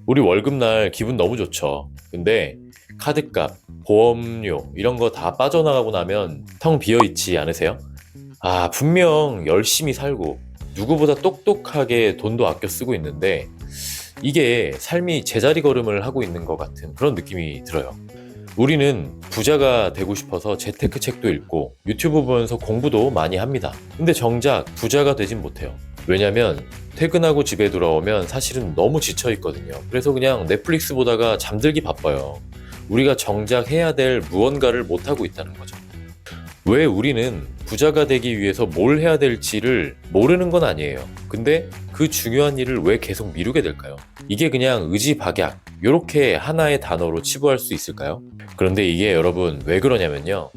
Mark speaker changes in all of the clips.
Speaker 1: 우리 월급날 기분 너무 좋죠. 근데 카드값, 보험료 이런 거 다 빠져나가고 나면 텅 비어있지 않으세요? 아, 분명 열심히 살고 누구보다 똑똑하게 돈도 아껴 쓰고 있는데 이게 삶이 제자리 걸음을 하고 있는 것 같은 그런 느낌이 들어요. 우리는 부자가 되고 싶어서 재테크 책도 읽고 유튜브 보면서 공부도 많이 합니다. 근데 정작 부자가 되진 못해요. 왜냐면 퇴근하고 집에 돌아오면 사실은 너무 지쳐 있거든요. 그래서 그냥 넷플릭스 보다가 잠들기 바빠요. 우리가 정작 해야 될 무언가를 못하고 있다는 거죠. 왜 우리는 부자가 되기 위해서 뭘 해야 될지를 모르는 건 아니에요. 근데 그 중요한 일을 왜 계속 미루게 될까요? 이게 그냥 의지박약, 이렇게 하나의 단어로 치부할 수 있을까요? 그런데 이게 여러분 왜 그러냐면요.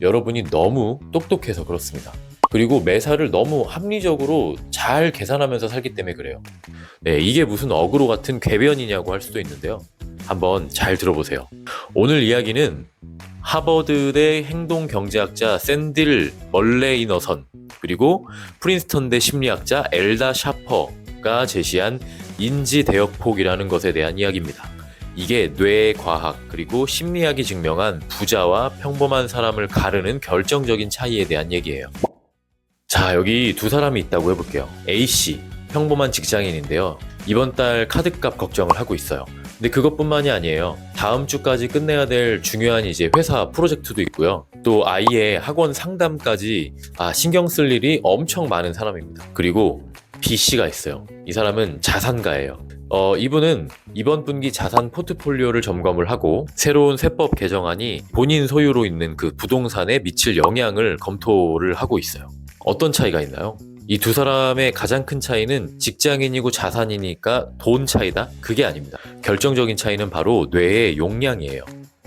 Speaker 1: 여러분이 너무 똑똑해서 그렇습니다. 그리고 매사를 너무 합리적으로 잘 계산하면서 살기 때문에 그래요. 네, 이게 무슨 어그로 같은 궤변이냐고 할 수도 있는데요. 한번 잘 들어보세요. 오늘 이야기는 하버드대 행동경제학자 샌딜 멀레이너선 그리고 프린스턴대 심리학자 엘다 샤퍼가 제시한 인지대역폭이라는 것에 대한 이야기입니다. 이게 뇌과학 그리고 심리학이 증명한 부자와 평범한 사람을 가르는 결정적인 차이에 대한 얘기예요. 자, 여기 두 사람이 있다고 해볼게요. A씨, 평범한 직장인인데요. 이번 달 카드값 걱정을 하고 있어요. 근데 그것뿐만이 아니에요. 다음 주까지 끝내야 될 중요한 이제 회사 프로젝트도 있고요. 또 아이의 학원 상담까지 신경 쓸 일이 엄청 많은 사람입니다. 그리고 B씨가 있어요. 이 사람은 자산가예요. 이분은 이번 분기 자산 포트폴리오를 점검을 하고 새로운 세법 개정안이 본인 소유로 있는 그 부동산에 미칠 영향을 검토를 하고 있어요. 어떤 차이가 있나요? 이 두 사람의 가장 큰 차이는 직장인이고 자산이니까 돈 차이다? 그게 아닙니다. 결정적인 차이는 바로 뇌의 용량이에요.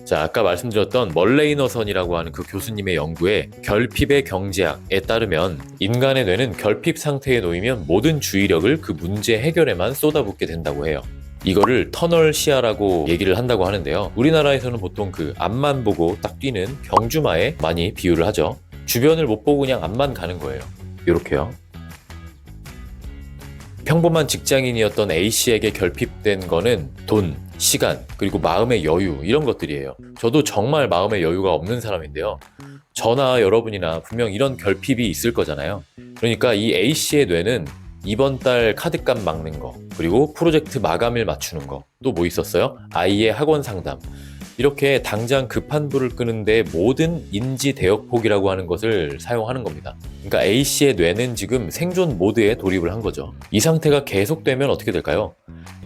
Speaker 1: 자, 아까 말씀드렸던 멀레이너선이라고 하는 그 교수님의 연구에 결핍의 경제학에 따르면 인간의 뇌는 결핍 상태에 놓이면 모든 주의력을 그 문제 해결에만 쏟아붓게 된다고 해요. 이거를 터널 시야라고 얘기를 한다고 하는데요. 우리나라에서는 보통 그 앞만 보고 딱 뛰는 경주마에 많이 비유를 하죠. 주변을 못 보고 그냥 앞만 가는 거예요. 이렇게요. 평범한 직장인이었던 A씨에게 결핍된 거는 돈, 시간, 그리고 마음의 여유 이런 것들이에요. 저도 정말 마음의 여유가 없는 사람인데요. 저나 여러분이나 분명 이런 결핍이 있을 거잖아요. 그러니까 이 A씨의 뇌는 이번 달 카드값 막는 거, 그리고 프로젝트 마감일 맞추는 거, 또 뭐 있었어요? 아이의 학원 상담. 이렇게 당장 급한 불을 끄는데 모든 인지 대역폭이라고 하는 것을 사용하는 겁니다. 그러니까 A씨의 뇌는 지금 생존 모드에 돌입을 한 거죠. 이 상태가 계속되면 어떻게 될까요?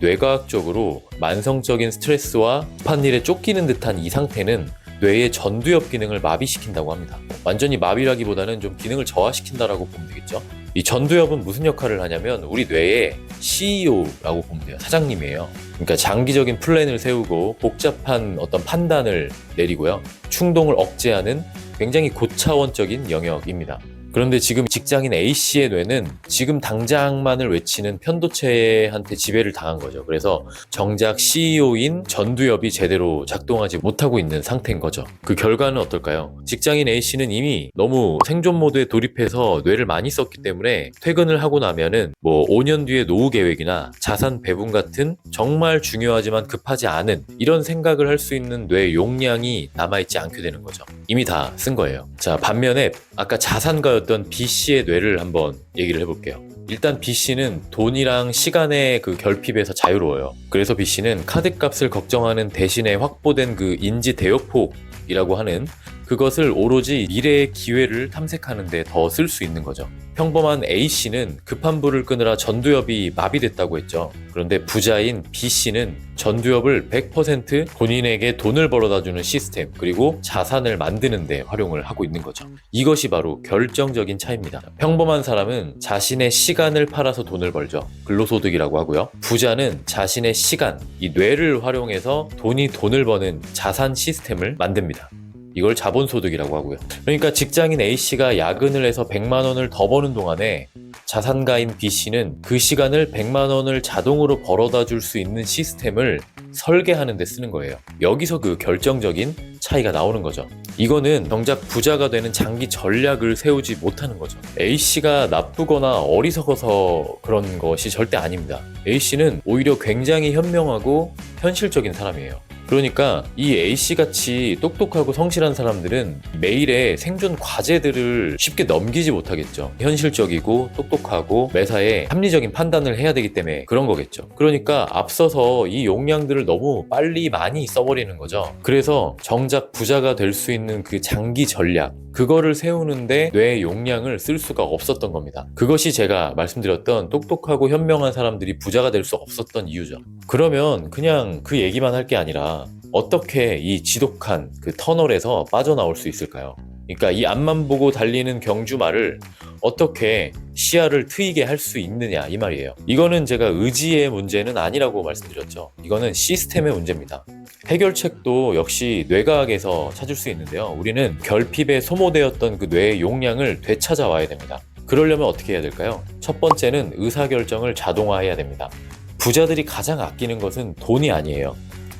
Speaker 1: 뇌과학적으로 만성적인 스트레스와 급한 일에 쫓기는 듯한 이 상태는 뇌의 전두엽 기능을 마비시킨다고 합니다. 완전히 마비라기보다는 좀 기능을 저하시킨다라고 보면 되겠죠. 이 전두엽은 무슨 역할을 하냐면 우리 뇌의 CEO라고 보면 돼요. 사장님이에요. 그러니까 장기적인 플랜을 세우고 복잡한 어떤 판단을 내리고요. 충동을 억제하는 굉장히 고차원적인 영역입니다. 그런데 지금 직장인 A씨의 뇌는 지금 당장만을 외치는 편도체한테 지배를 당한 거죠. 그래서 정작 CEO인 전두엽이 제대로 작동하지 못하고 있는 상태인 거죠. 그 결과는 어떨까요? 직장인 A씨는 이미 너무 생존 모드에 돌입해서 뇌를 많이 썼기 때문에 퇴근을 하고 나면은 5년 뒤에 노후 계획이나 자산 배분 같은 정말 중요하지만 급하지 않은 이런 생각을 할 수 있는 뇌 용량이 남아있지 않게 되는 거죠. 이미 다 쓴 거예요. 자, 반면에 아까 자산가였던 B씨의 뇌를 한번 얘기를 해볼게요. 일단 B씨는 돈이랑 시간의 그 결핍에서 자유로워요. 그래서 B씨는 카드값을 걱정하는 대신에 확보된 그 인지 대역폭이라고 하는 그것을 오로지 미래의 기회를 탐색하는 데 더 쓸 수 있는 거죠. 평범한 A씨는 급한 불을 끄느라 전두엽이 마비됐다고 했죠. 그런데 부자인 B씨는 전두엽을 100% 본인에게 돈을 벌어다주는 시스템 그리고 자산을 만드는 데 활용을 하고 있는 거죠. 이것이 바로 결정적인 차이입니다. 평범한 사람은 자신의 시간을 팔아서 돈을 벌죠. 근로소득이라고 하고요. 부자는 자신의 시간, 이 뇌를 활용해서 돈을 버는 자산 시스템을 만듭니다. 이걸 자본소득이라고 하고요. 그러니까 직장인 A씨가 야근을 해서 100만 원을 더 버는 동안에 자산가인 B씨는 그 시간을 100만 원을 자동으로 벌어다 줄 수 있는 시스템을 설계하는 데 쓰는 거예요. 여기서 그 결정적인 차이가 나오는 거죠. 이거는 정작 부자가 되는 장기 전략을 세우지 못하는 거죠. A씨가 나쁘거나 어리석어서 그런 것이 절대 아닙니다. A씨는 오히려 굉장히 현명하고 현실적인 사람이에요. 그러니까 이 A씨 같이 똑똑하고 성실한 사람들은 매일의 생존 과제들을 쉽게 넘기지 못하겠죠. 현실적이고 똑똑하고 매사에 합리적인 판단을 해야 되기 때문에 그런 거겠죠. 그러니까 앞서서 이 용량들을 너무 빨리 많이 써버리는 거죠. 그래서 정작 부자가 될 수 있는 그 장기 전략, 그거를 세우는데 뇌의 용량을 쓸 수가 없었던 겁니다. 그것이 제가 말씀드렸던 똑똑하고 현명한 사람들이 부자가 될 수 없었던 이유죠. 그러면 그냥 그 얘기만 할 게 아니라 어떻게 이 지독한 그 터널에서 빠져나올 수 있을까요? 그러니까 이 앞만 보고 달리는 경주말을 어떻게 시야를 트이게 할 수 있느냐, 이 말이에요. 이거는 제가 의지의 문제는 아니라고 말씀드렸죠. 이거는 시스템의 문제입니다. 해결책도 역시 뇌과학에서 찾을 수 있는데요. 우리는 결핍에 소모되었던 그 뇌의 용량을 되찾아와야 됩니다. 그러려면 어떻게 해야 될까요? 첫 번째는 의사결정을 자동화해야 됩니다. 부자들이 가장 아끼는 것은 돈이 아니에요.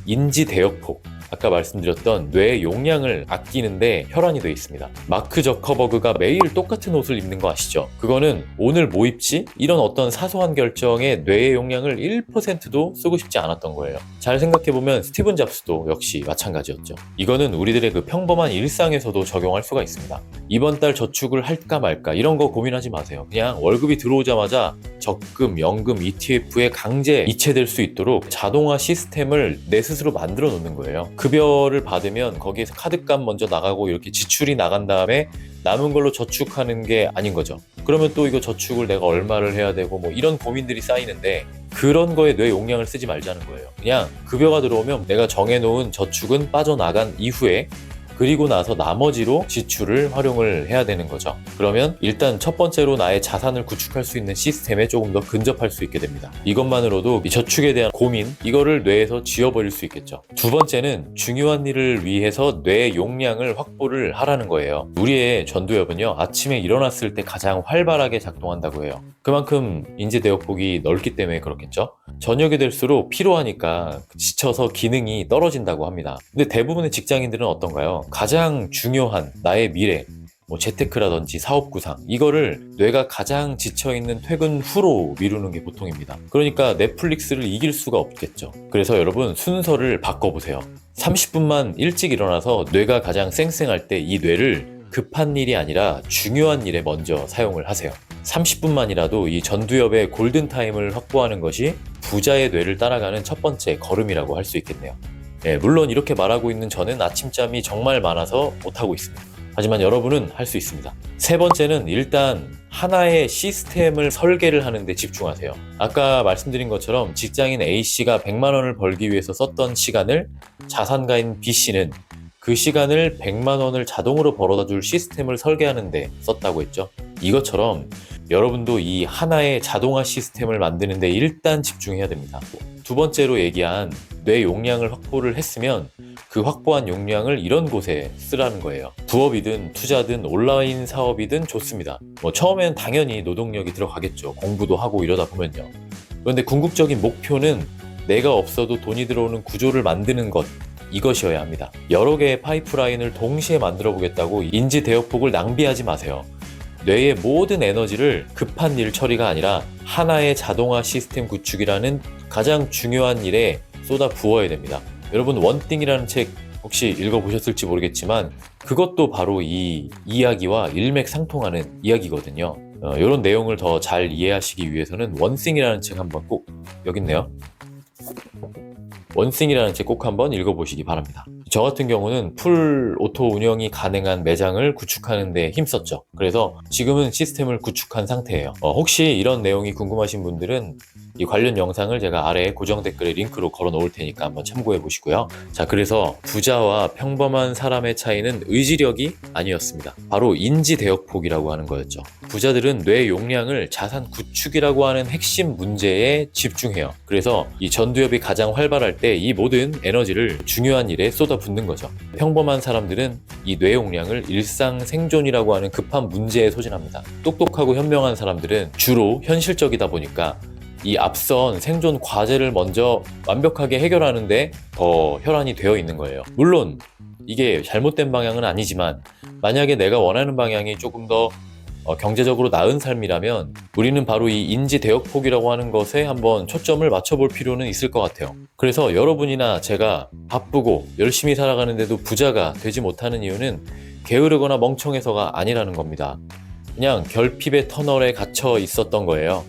Speaker 1: 인지대역폭, 아까 말씀드렸던 뇌의 용량을 아끼는데 혈안이 되어 있습니다. 마크 저커버그가 매일 똑같은 옷을 입는 거 아시죠? 그거는 오늘 뭐 입지? 이런 어떤 사소한 결정에 뇌의 용량을 1%도 쓰고 싶지 않았던 거예요. 잘 생각해보면 스티븐 잡스도 역시 마찬가지였죠. 이거는 우리들의 그 평범한 일상에서도 적용할 수가 있습니다. 이번 달 저축을 할까 말까 이런 거 고민하지 마세요. 그냥 월급이 들어오자마자 적금, 연금, ETF에 강제 이체될 수 있도록 자동화 시스템을 내 스스로 만들어 놓는 거예요. 급여를 받으면 거기에서 카드값 먼저 나가고 이렇게 지출이 나간 다음에 남은 걸로 저축하는 게 아닌 거죠. 그러면 또 이거 저축을 내가 얼마를 해야 되고 뭐 이런 고민들이 쌓이는데 그런 거에 뇌 용량을 쓰지 말자는 거예요. 그냥 급여가 들어오면 내가 정해놓은 저축은 빠져나간 이후에 그리고 나서 나머지로 지출을 활용을 해야 되는 거죠. 그러면 일단 첫 번째로 나의 자산을 구축할 수 있는 시스템에 조금 더 근접할 수 있게 됩니다. 이것만으로도 이 저축에 대한 고민, 이거를 뇌에서 지워버릴 수 있겠죠. 두 번째는 중요한 일을 위해서 뇌 용량을 확보를 하라는 거예요. 우리의 전두엽은요, 아침에 일어났을 때 가장 활발하게 작동한다고 해요. 그만큼 인지대역폭이 넓기 때문에 그렇겠죠. 저녁이 될수록 피로하니까 지쳐서 기능이 떨어진다고 합니다. 근데 대부분의 직장인들은 어떤가요? 가장 중요한 나의 미래, 뭐 재테크라든지 사업 구상, 이거를 뇌가 가장 지쳐있는 퇴근 후로 미루는 게 보통입니다. 그러니까 넷플릭스를 이길 수가 없겠죠. 그래서 여러분 순서를 바꿔보세요. 30분만 일찍 일어나서 뇌가 가장 쌩쌩할 때 이 뇌를 급한 일이 아니라 중요한 일에 먼저 사용을 하세요. 30분만이라도 이 전두엽의 골든타임을 확보하는 것이 부자의 뇌를 따라가는 첫 번째 걸음이라고 할 수 있겠네요. 물론 이렇게 말하고 있는 저는 아침잠이 정말 많아서 못하고 있습니다. 하지만 여러분은 할 수 있습니다. 세 번째는 일단 하나의 시스템을 설계를 하는데 집중하세요. 아까 말씀드린 것처럼 직장인 A씨가 100만 원을 벌기 위해서 썼던 시간을 자산가인 B씨는 그 시간을 100만 원을 자동으로 벌어다 줄 시스템을 설계하는데 썼다고 했죠. 이것처럼 여러분도 이 하나의 자동화 시스템을 만드는데 일단 집중해야 됩니다. 두 번째로 얘기한 뇌 용량을 확보를 했으면 그 확보한 용량을 이런 곳에 쓰라는 거예요. 부업이든 투자든 온라인 사업이든 좋습니다. 처음엔 당연히 노동력이 들어가겠죠. 공부도 하고 이러다 보면요. 그런데 궁극적인 목표는 내가 없어도 돈이 들어오는 구조를 만드는 것, 이것이어야 합니다. 여러 개의 파이프라인을 동시에 만들어 보겠다고 인지 대역폭을 낭비하지 마세요. 뇌의 모든 에너지를 급한 일 처리가 아니라 하나의 자동화 시스템 구축이라는 가장 중요한 일에 쏟아 부어야 됩니다. 여러분 원띵이라는 책 혹시 읽어보셨을지 모르겠지만 그것도 바로 이 이야기와 일맥상통하는 이야기거든요. 이런 내용을 더 잘 이해하시기 위해서는 원띵이라는 책 한번 꼭, 여기 있네요. 원싱이라는 책 꼭 한번 읽어보시기 바랍니다. 저 같은 경우는 풀 오토 운영이 가능한 매장을 구축하는 데 힘썼죠. 그래서 지금은 시스템을 구축한 상태예요. 혹시 이런 내용이 궁금하신 분들은 이 관련 영상을 제가 아래에 고정 댓글에 링크로 걸어 놓을 테니까 한번 참고해 보시고요. 자, 그래서 부자와 평범한 사람의 차이는 의지력이 아니었습니다. 바로 인지대역폭이라고 하는 거였죠. 부자들은 뇌 용량을 자산 구축이라고 하는 핵심 문제에 집중해요. 그래서 이 전두엽이 가장 활발할 때 이 모든 에너지를 중요한 일에 쏟아붓는 거죠. 평범한 사람들은 이 뇌 용량을 일상 생존이라고 하는 급한 문제에 소진합니다. 똑똑하고 현명한 사람들은 주로 현실적이다 보니까 이 앞선 생존 과제를 먼저 완벽하게 해결하는데 더 혈안이 되어 있는 거예요. 물론 이게 잘못된 방향은 아니지만 만약에 내가 원하는 방향이 조금 더 경제적으로 나은 삶이라면 우리는 바로 이 인지 대역폭이라고 하는 것에 한번 초점을 맞춰볼 필요는 있을 것 같아요. 그래서 여러분이나 제가 바쁘고 열심히 살아가는데도 부자가 되지 못하는 이유는 게으르거나 멍청해서가 아니라는 겁니다. 그냥 결핍의 터널에 갇혀 있었던 거예요.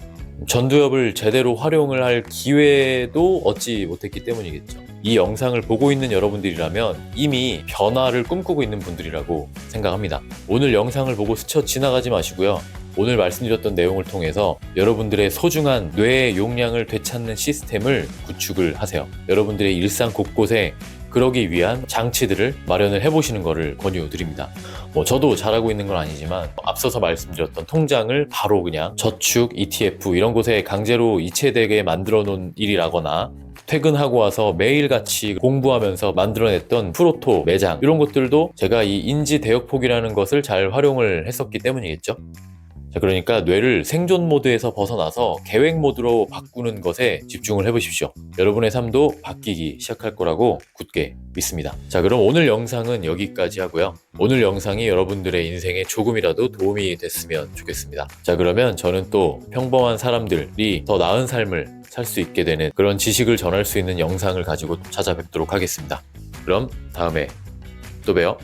Speaker 1: 전두엽을 제대로 활용을 할 기회도 얻지 못했기 때문이겠죠. 이 영상을 보고 있는 여러분들이라면 이미 변화를 꿈꾸고 있는 분들이라고 생각합니다. 오늘 영상을 보고 스쳐 지나가지 마시고요. 오늘 말씀드렸던 내용을 통해서 여러분들의 소중한 뇌의 용량을 되찾는 시스템을 구축을 하세요. 여러분들의 일상 곳곳에 그러기 위한 장치들을 마련을 해보시는 것을 권유드립니다. 저도 잘하고 있는 건 아니지만 앞서서 말씀드렸던 통장을 바로 그냥 저축, ETF 이런 곳에 강제로 이체되게 만들어 놓은 일이라거나 퇴근하고 와서 매일같이 공부하면서 만들어냈던 프로토 매장 이런 것들도 제가 이 인지 대역폭이라는 것을 잘 활용을 했었기 때문이겠죠. 자, 그러니까 뇌를 생존 모드에서 벗어나서 계획 모드로 바꾸는 것에 집중을 해보십시오. 여러분의 삶도 바뀌기 시작할 거라고 굳게 믿습니다. 자, 그럼 오늘 영상은 여기까지 하고요. 오늘 영상이 여러분들의 인생에 조금이라도 도움이 됐으면 좋겠습니다. 자, 그러면 저는 또 평범한 사람들이 더 나은 삶을 살 수 있게 되는 그런 지식을 전할 수 있는 영상을 가지고 찾아뵙도록 하겠습니다. 그럼 다음에 또 봬요.